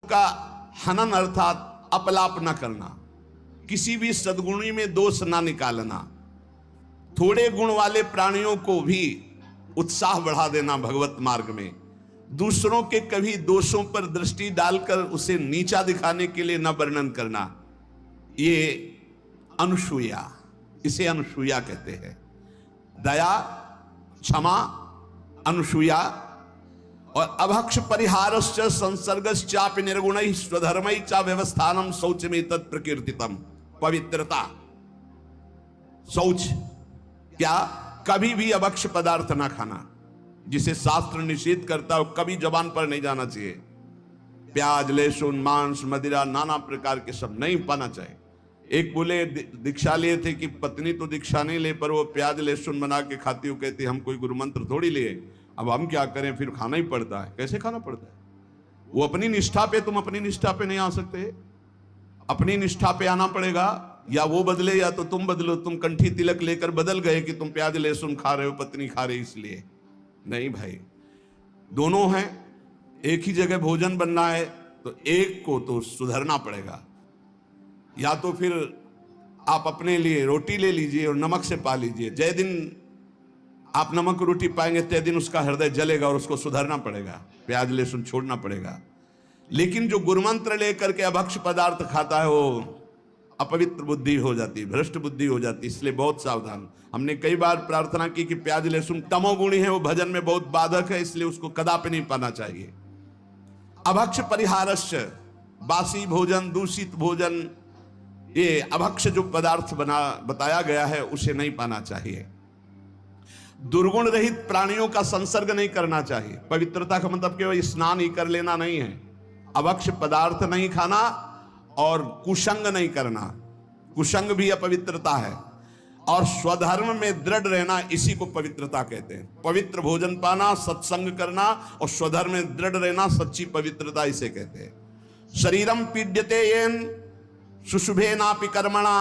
का हनन अर्थात अपलाप न करना, किसी भी सद्गुणी में दोष ना निकालना, थोड़े गुण वाले प्राणियों को भी उत्साह बढ़ा देना भगवत मार्ग में, दूसरों के कभी दोषों पर दृष्टि डालकर उसे नीचा दिखाने के लिए न वर्णन करना, ये अनुसूया, इसे अनुसूया कहते हैं। दया, क्षमा, अनुसूया और अभक्ष परिहारश्च संसर्गश्चापि निर्गुणैः स्वधर्मैः च व्यवस्थानम शौचमेतत् प्रकीर्तितम। पवित्रता, शौच, क्या? कभी भी अभक्ष पदार्थ ना खाना, जिसे शास्त्र निषेध करता हो कभी जबान पर नहीं जाना चाहिए। प्याज, लहसुन, मांस, मदिरा, नाना प्रकार के सब नहीं पाना चाहिए। एक बोले दीक्षा लिए थे कि पत्नी तो दीक्षा नहीं ले, पर वो प्याज लहसुन बना के खाती हो, कहती हम कोई गुरु मंत्र थोड़ी लिए, अब हम क्या करें, फिर खाना ही पड़ता है। कैसे खाना पड़ता है? वो अपनी निष्ठा पे, तुम अपनी निष्ठा पे नहीं आ सकते। अपनी निष्ठा पे आना पड़ेगा, या वो बदले या तो तुम बदलो। तुम कंठी तिलक लेकर बदल गए कि तुम प्याज लहसुन खा रहे हो, पत्नी खा रही इसलिए नहीं भाई। दोनों हैं, एक ही जगह भोजन बनना है तो एक को तो सुधरना पड़ेगा। या तो फिर आप अपने लिए रोटी ले लीजिए और नमक से पा लीजिए। जय दिन आप नमक रोटी पाएंगे तय दिन उसका हृदय जलेगा और उसको सुधरना पड़ेगा, प्याज लहसुन छोड़ना पड़ेगा। लेकिन जो गुरुमंत्र लेकर के अभक्ष पदार्थ खाता है वो अपवित्र बुद्धि हो जाती है, भ्रष्ट बुद्धि हो जाती है। इसलिए बहुत सावधान। हमने कई बार प्रार्थना की कि प्याज लहसुन तमोगुणी है, वो भजन में बहुत बाधक है, इसलिए उसको कदापि नहीं पाना चाहिए। अभक्ष परिहारश्च, बासी भोजन, दूषित भोजन, ये अभक्ष जो पदार्थ बताया गया है उसे नहीं पाना चाहिए। दुर्गुण रहित प्राणियों का संसर्ग नहीं करना चाहिए। पवित्रता का मतलब केवल स्नान ही कर लेना नहीं है, अभक्ष पदार्थ नहीं खाना और कुसंग नहीं करना। कुसंग भी अपवित्रता है। और स्वधर्म में दृढ़ रहना, इसी को पवित्रता कहते हैं। पवित्र भोजन पाना, सत्संग करना और स्वधर्म में दृढ़ रहना, सच्ची पवित्रता इसे कहते हैं। शरीरम पीड्यते येन शुशुभेनापि कर्मणा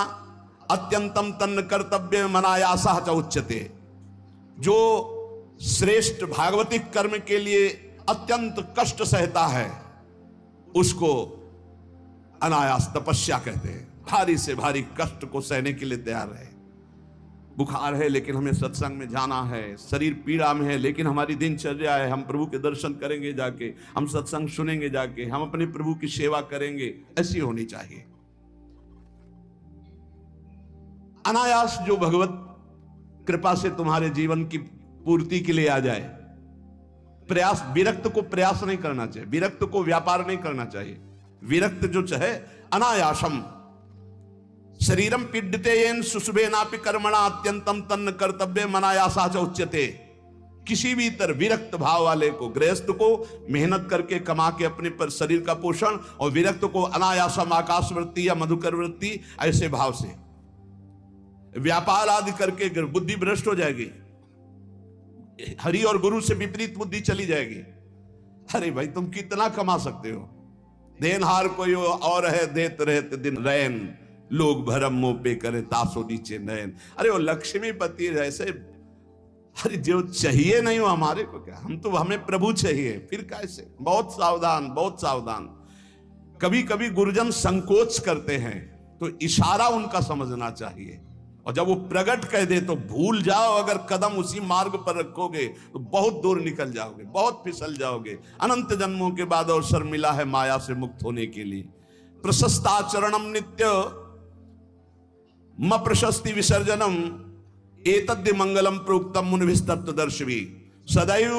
अत्यंतम तन्न कर्तव्य मनायासः च उच्यते। जो श्रेष्ठ भागवतिक कर्म के लिए अत्यंत कष्ट सहता है उसको अनायास तपस्या कहते हैं। भारी से भारी कष्ट को सहने के लिए तैयार है। बुखार है लेकिन हमें सत्संग में जाना है, शरीर पीड़ा में है लेकिन हमारी दिनचर्या है, हम प्रभु के दर्शन करेंगे जाके, हम सत्संग सुनेंगे जाके, हम अपने प्रभु की सेवा करेंगे, ऐसी होनी चाहिए। अनायास जो भगवत कृपा से तुम्हारे जीवन की पूर्ति के लिए आ जाए। प्रयास, विरक्त को प्रयास नहीं करना चाहिए, विरक्त को व्यापार नहीं करना चाहिए। विरक्त जो चाहे अनायासम शरीरम पीड्यते येन शुशुभेनापि कर्मणा अत्यंतम तन्न कर्तव्य मनायासा च उच्यते। किसी भी तरह विरक्त भाव वाले को, गृहस्थ को मेहनत करके कमा के अपने पर शरीर का पोषण, और विरक्त को अनायासम आकाश वृत्ति या मधुकर वृत्ति, ऐसे भाव से व्यापार आदि करके बुद्धि भ्रष्ट हो जाएगी, हरि और गुरु से विपरीत बुद्धि चली जाएगी। अरे भाई तुम कितना कमा सकते हो? देनहार कोई और है, देत रहते दिन रैन, लोग भरम मुंह पे करे तासो नीचे नयन। अरे वो लक्ष्मीपति जैसे, अरे जो चाहिए नहीं हो हमारे को क्या, हम तो, हमें प्रभु चाहिए, फिर कैसे? बहुत सावधान, बहुत सावधान। कभी कभी गुरुजन संकोच करते हैं तो इशारा उनका समझना चाहिए, और जब वो प्रकट कह दे तो भूल जाओ। अगर कदम उसी मार्ग पर रखोगे तो बहुत दूर निकल जाओगे, बहुत फिसल जाओगे। अनंत जन्मों के बाद अवसर मिला है माया से मुक्त होने के लिए। प्रशस्ताचरणम नित्य म प्रशस्ति विसर्जनम एतद्य मंगलम प्रोक्तम मुनिभिस्तत्वदर्शिभी। सदैव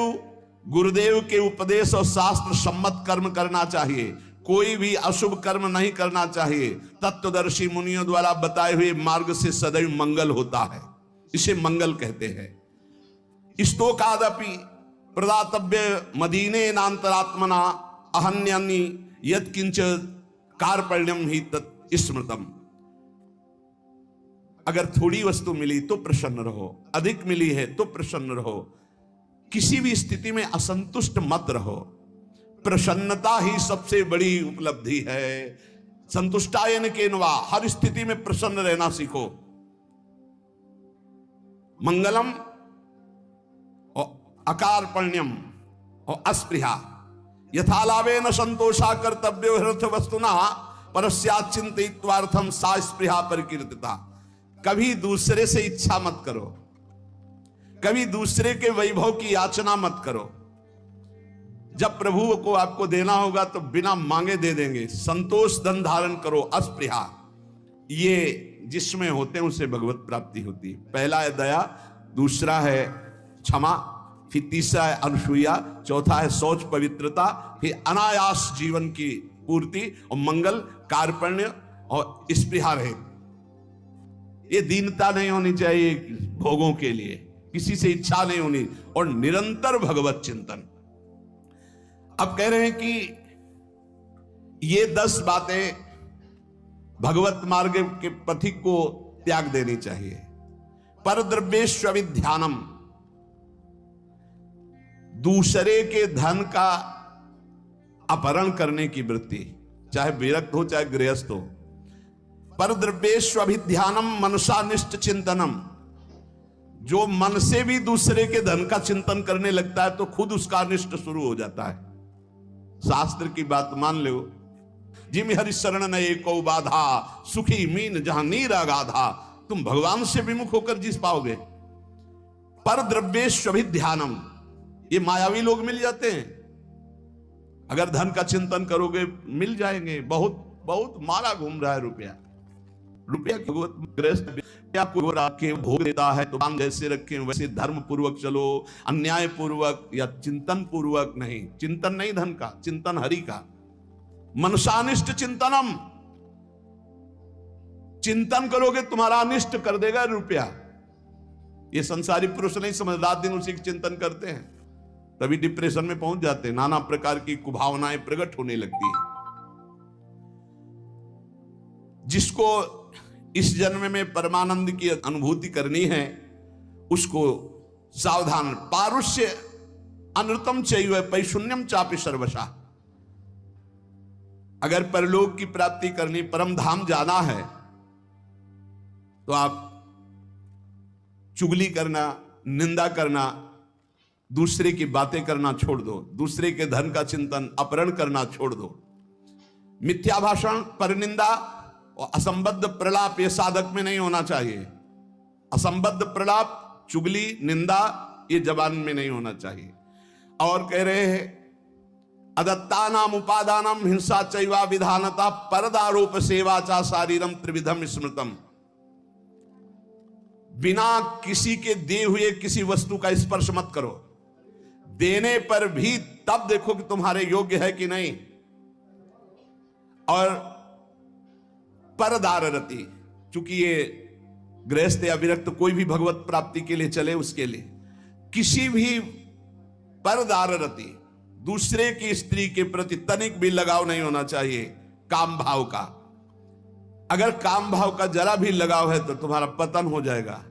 गुरुदेव के उपदेश और शास्त्र सम्मत कर्म करना चाहिए। कोई भी अशुभ कर्म नहीं करना चाहिए। तत्वदर्शी मुनियों द्वारा बताए हुए मार्ग से सदैव मंगल होता है, इसे मंगल कहते हैं। स्तोकादपि प्रदातव्य मदीने नान्तरात्मना अहन्यानि यत्किंच कार्पण्यम ही तत् स्मृतम। अगर थोड़ी वस्तु मिली तो प्रसन्न रहो, अधिक मिली है तो प्रसन्न रहो। किसी भी स्थिति में असंतुष्ट मत रहो। प्रसन्नता ही सबसे बड़ी उपलब्धि है। संतुष्टायन केनवा, हर स्थिति में प्रसन्न रहना सीखो। मंगलम और अकारपण्यम और अस्पृहा, यथा लाभेन संतोषा कर्तव्यो ह्यर्थ वस्तुना परस्यात् चिंतयित्वार्थम सा स्पृहा परिकीर्तिता। कभी दूसरे से इच्छा मत करो, कभी दूसरे के वैभव की याचना मत करो। जब प्रभु को आपको देना होगा तो बिना मांगे दे देंगे। संतोष धन धारण करो, अस्पृहा, ये जिसमें होते हैं उसे भगवत प्राप्ति होती है। पहला है दया, दूसरा है क्षमा, फिर तीसरा है अनुसूया, चौथा है शौच पवित्रता, फिर अनायास जीवन की पूर्ति और मंगल, कार्पण्य और स्पृहा रहे। ये दीनता नहीं होनी चाहिए भोगों के लिए, किसी से इच्छा नहीं होनी, और निरंतर भगवत चिंतन। अब कह रहे हैं कि ये 10 बातें भगवत मार्ग के पथिक को त्याग देनी चाहिए। परद्रव्येष्वभिध्यानम, दूसरे के धन का अपहरण करने की वृत्ति, चाहे विरक्त हो चाहे गृहस्थ हो। परद्रव्येष्वभिध्यानम मनसानिष्ट चिंतनम, जो मन से भी दूसरे के धन का चिंतन करने लगता है तो खुद उसका अनिष्ट शुरू हो जाता है। शास्त्र की बात मान लो, जिम हरि शरण न एको बाधा, सुखी मीन जहां नीर अगाधा। तुम भगवान से विमुख होकर जीत पाओगे। पर द्रव्येष्वभिध्यानम, ये मायावी लोग मिल जाते हैं। अगर धन का चिंतन करोगे मिल जाएंगे। बहुत बहुत मारा घूम रहा है रुपया। रुपया गृहस्थ आपको रखे भोग देता है तो काम जैसे रखें वैसे धर्म पूर्वक चलो, अन्याय पूर्वक या चिंतन पूर्वक नहीं। चिंतन नहीं धन का, चिंतन हरि का। मनसानिष्ट चिंतनम, चिंतन करोगे तुम्हारा अनिष्ट कर देगा रुपया। ये संसारी पुरुष नहीं समझ, रात दिन उसी के चिंतन करते हैं, तभी डिप्रेशन में पहुंच जाते हैं। नाना प्रकार की कुभावनाएं प्रकट होने लगती है। जिसको इस जन्म में परमानंद की अनुभूति करनी है उसको सावधान। पारुष्य अनृतम चैव पैशून्यम चापि सर्वशा। अगर परलोक की प्राप्ति करनी, परम धाम जाना है तो आप चुगली करना, निंदा करना, दूसरे की बातें करना छोड़ दो। दूसरे के धन का चिंतन, अपहरण करना छोड़ दो। मिथ्या भाषण, परनिंदा और असंबद्ध प्रलाप ये साधक में नहीं होना चाहिए। असंबद्ध प्रलाप, चुगली, निंदा ये जबान में नहीं होना चाहिए। और कह रहे हैं अदत्तानाम उपादानम हिंसा चैवा विधानता परदारोप सेवा चा शारीरम त्रिविधम स्मृतम। बिना किसी के दिए हुए किसी वस्तु का स्पर्श मत करो। देने पर भी तब देखो कि तुम्हारे योग्य है कि नहीं। और परदाररति, चूंकि ये गृहस्थ या विरक्त कोई भी भगवत प्राप्ति के लिए चले, उसके लिए किसी भी परदाररति, दूसरे की स्त्री के प्रति तनिक भी लगाव नहीं होना चाहिए काम भाव का। अगर काम भाव का जरा भी लगाव है तो तुम्हारा पतन हो जाएगा।